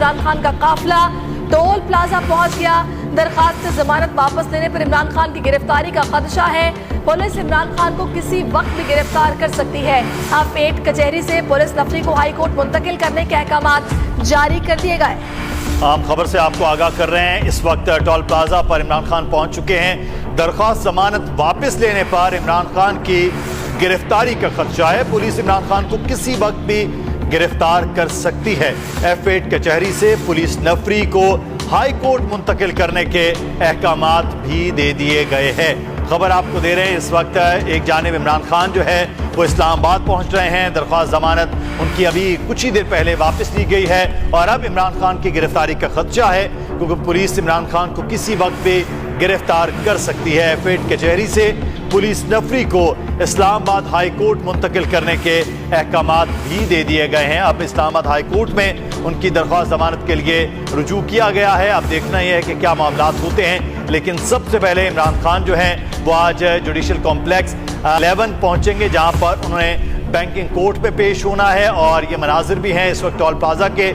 इमरान खान का काफिला toll plaza पहुंच गया। दरखास्त जमानत वापस लेने पर इमरान खान की गिरफ्तारी का खदशा है। पुलिस इमरान खान को किसी वक्त भी गिरफ्तार कर सकती है। अब पेट कचहरी से पुलिस नफरी को हाई कोर्ट मुंतकिल करने के अहकाम जारी कर दिए गए। आम खबर से आपको आगाह कर रहे हैं। इस वक्त टोल प्लाजा पर इमरान खान पहुंच चुके हैं। दरखास्त जमानत वापस लेने पर इमरान खान की गिरफ्तारी का खदशा है। पुलिस इमरान खान को किसी वक्त भी गिरफ्तार कर सकती है। F8 कचहरी से पुलिस नफरी को हाई कोर्ट मुंतकिल करने के अहकामात भी दे दिए गए हैं। खबर आपको दे रहे हैं। इस वक्त एक जानिब इमरान खान जो है वो इस्लामाबाद पहुंच रहे हैं। दरख्वास्त जमानत उनकी अभी कुछ ही देर पहले वापस ली गई है और अब इमरान खान की गिरफ्तारी का खदशा है क्योंकि पुलिस इमरान खान को किसी वक्त भी गिरफ्तार कर सकती है। F8 कचहरी से पुलिस नफरी को इस्लामाबाद हाई कोर्ट मुंतकिल करने के अहकामात भी दे दिए गए हैं। अब इस्लामाबाद हाई कोर्ट में उनकी दरख्वास्त जमानत के लिए रुजू किया गया है। अब देखना यह है कि क्या मामलात होते हैं, लेकिन सबसे पहले इमरान खान जो हैं वो आज जुडिशल कॉम्प्लेक्स 11 पहुंचेंगे जहां पर उन्होंने बैंकिंग कोर्ट पे पेश होना है और ये मनाजिर भी हैं इस वक्त टोल प्लाजा के।